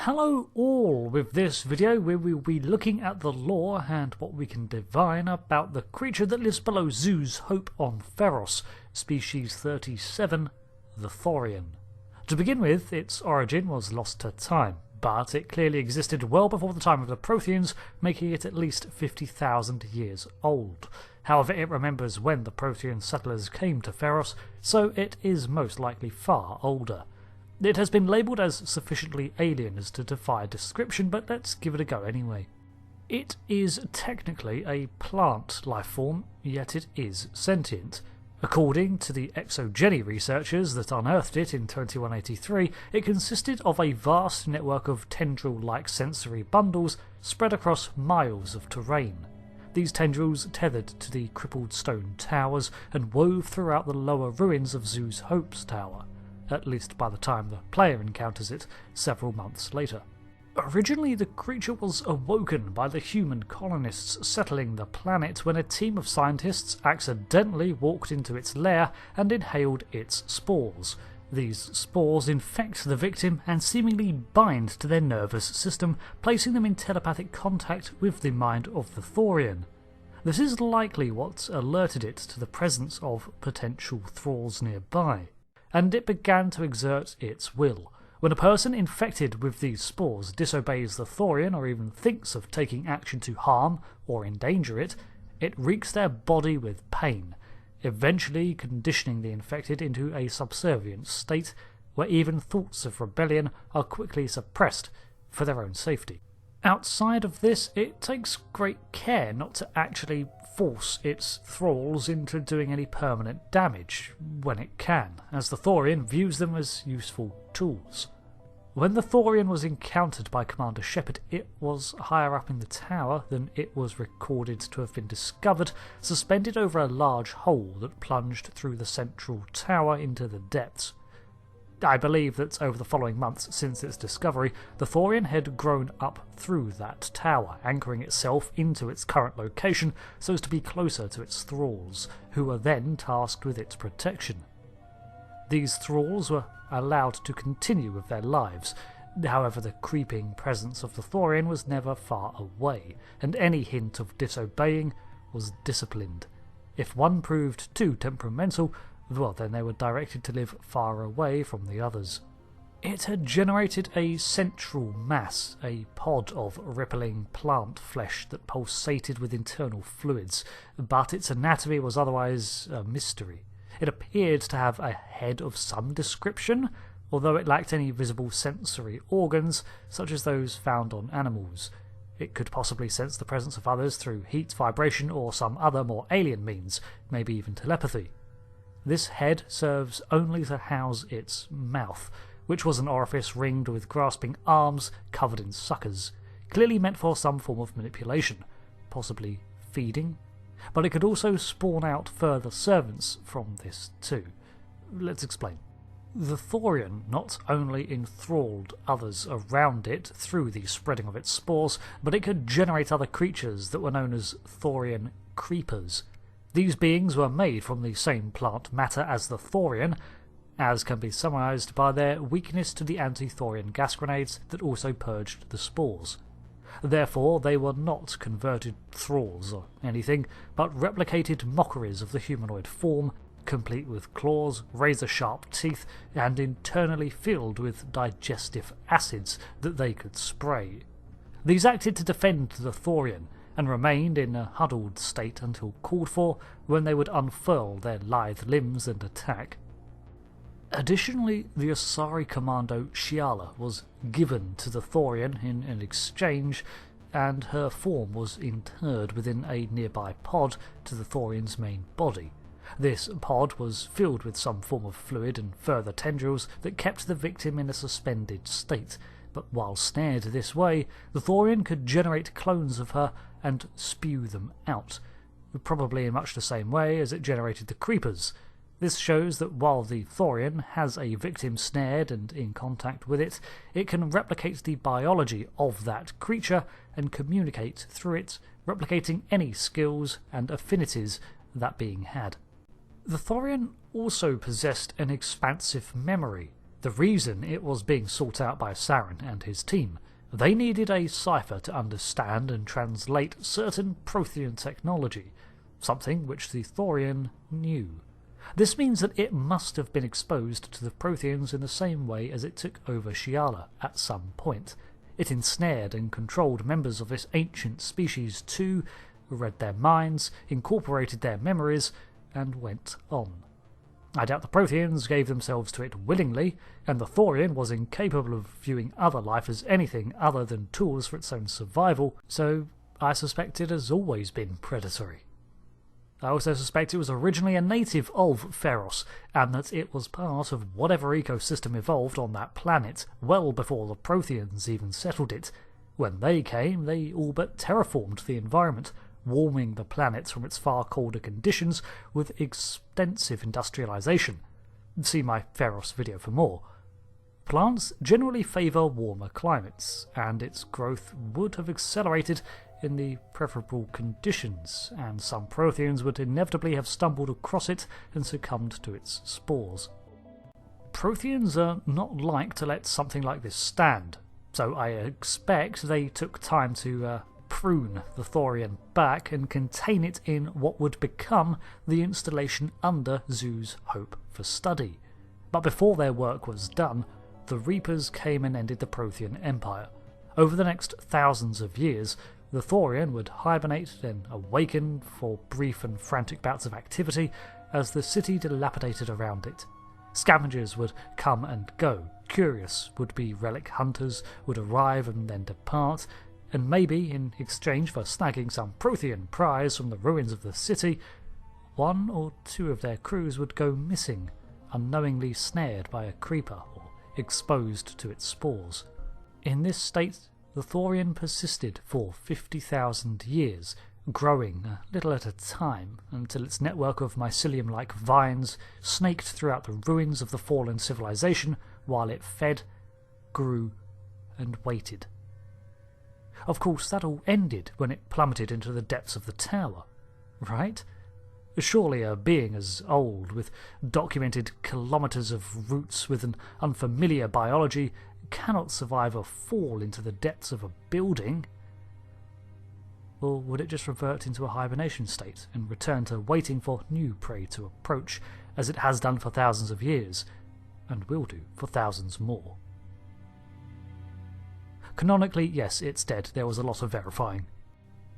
Hello all! With this video we will be looking at the lore and what we can divine about the creature that lives below Zeus' Hope on Feros, species 37, the Thorian. To begin with, its origin was lost to time, but it clearly existed well before the time of the Protheans, making it at least 50,000 years old. However, it remembers when the Prothean settlers came to Feros, so it is most likely far older. It has been labelled as sufficiently alien as to defy description, but let's give it a go anyway. It is technically a plant lifeform, yet it is sentient. According to the Exogeny researchers that unearthed it in 2183, it consisted of a vast network of tendril-like sensory bundles spread across miles of terrain. These tendrils tethered to the crippled stone towers and wove throughout the lower ruins of Zeus' Hope's tower, at least by the time the player encounters it several months later. Originally, the creature was awoken by the human colonists settling the planet when a team of scientists accidentally walked into its lair and inhaled its spores. These spores infect the victim and seemingly bind to their nervous system, placing them in telepathic contact with the mind of the Thorian. This is likely what alerted it to the presence of potential thralls nearby, and it began to exert its will. When a person infected with these spores disobeys the Thorian or even thinks of taking action to harm or endanger it, it wreaks their body with pain, eventually conditioning the infected into a subservient state where even thoughts of rebellion are quickly suppressed for their own safety. Outside of this, it takes great care not to actually force its thralls into doing any permanent damage when it can, as the Thorian views them as useful tools. When the Thorian was encountered by Commander Shepard, it was higher up in the tower than it was recorded to have been discovered, suspended over a large hole that plunged through the central tower into the depths. I believe that over the following months since its discovery, the Thorian had grown up through that tower, anchoring itself into its current location so as to be closer to its thralls, who were then tasked with its protection. These thralls were allowed to continue with their lives. However, the creeping presence of the Thorian was never far away, and any hint of disobeying was disciplined. If one proved too temperamental, well, then they were directed to live far away from the others. It had generated a central mass, a pod of rippling plant flesh that pulsated with internal fluids, but its anatomy was otherwise a mystery. It appeared to have a head of some description, although it lacked any visible sensory organs, such as those found on animals. It could possibly sense the presence of others through heat, vibration, or some other more alien means, maybe even telepathy. This head serves only to house its mouth, which was an orifice ringed with grasping arms covered in suckers, clearly meant for some form of manipulation, possibly feeding. But it could also spawn out further servants from this too. Let's explain. The Thorian not only enthralled others around it through the spreading of its spores, but it could generate other creatures that were known as Thorian creepers. These beings were made from the same plant matter as the Thorian, as can be summarised by their weakness to the anti-Thorian gas grenades that also purged the spores. Therefore, they were not converted thralls or anything, but replicated mockeries of the humanoid form, complete with claws, razor-sharp teeth, and internally filled with digestive acids that they could spray. These acted to defend the Thorian, and remained in a huddled state until called for, when they would unfurl their lithe limbs and attack. Additionally, the Asari commando Shiala was given to the Thorian in an exchange, and her form was interred within a nearby pod to the Thorian's main body. This pod was filled with some form of fluid and further tendrils that kept the victim in a suspended state, but while snared this way, the Thorian could generate clones of her and spew them out, probably in much the same way as it generated the creepers. This shows that while the Thorian has a victim snared and in contact with it, it can replicate the biology of that creature and communicate through it, replicating any skills and affinities that being had. The Thorian also possessed an expansive memory. The reason it was being sought out by Saren and his team: they needed a cipher to understand and translate certain Prothean technology, something which the Thorian knew. This means that it must have been exposed to the Protheans in the same way as it took over Shiala at some point. It ensnared and controlled members of this ancient species too, read their minds, incorporated their memories, and went on. I doubt the Protheans gave themselves to it willingly, and the Thorian was incapable of viewing other life as anything other than tools for its own survival, so I suspect it has always been predatory. I also suspect it was originally a native of Feros, and that it was part of whatever ecosystem evolved on that planet well before the Protheans even settled it. When they came, they all but terraformed the environment, warming the planet from its far colder conditions with extensive industrialization. See my Feros video for more. Plants generally favour warmer climates, and its growth would have accelerated in the preferable conditions, and some Protheans would inevitably have stumbled across it and succumbed to its spores. Protheans are not like to let something like this stand, so I expect they took time to prune the Thorian back and contain it in what would become the installation under Zoo's Hope for Study. But before their work was done, the Reapers came and ended the Prothean Empire. Over the next thousands of years, the Thorian would hibernate, then awaken for brief and frantic bouts of activity as the city dilapidated around it. Scavengers would come and go, curious would-be relic hunters would arrive and then depart, and maybe, in exchange for snagging some Prothean prize from the ruins of the city, one or two of their crews would go missing, unknowingly snared by a creeper or exposed to its spores. In this state, the Thorian persisted for 50,000 years, growing a little at a time until its network of mycelium-like vines snaked throughout the ruins of the fallen civilization while it fed, grew, and waited. Of course, that all ended when it plummeted into the depths of the tower, right? Surely a being as old, with documented kilometres of roots with an unfamiliar biology, cannot survive a fall into the depths of a building. Or would it just revert into a hibernation state and return to waiting for new prey to approach, as it has done for thousands of years, and will do for thousands more? Canonically, yes, it's dead. There was a lot of verifying.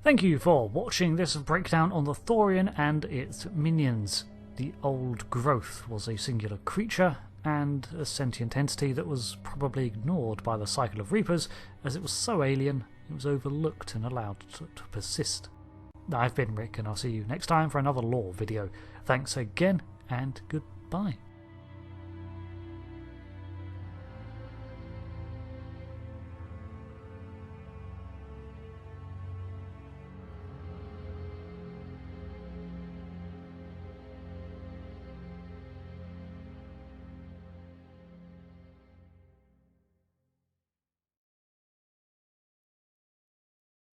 Thank you for watching this breakdown on the Thorian and its minions. The Old Growth was a singular creature, and a sentient entity that was probably ignored by the cycle of Reapers, as it was so alien it was overlooked and allowed to persist. I've been Rick, and I'll see you next time for another lore video. Thanks again, and goodbye.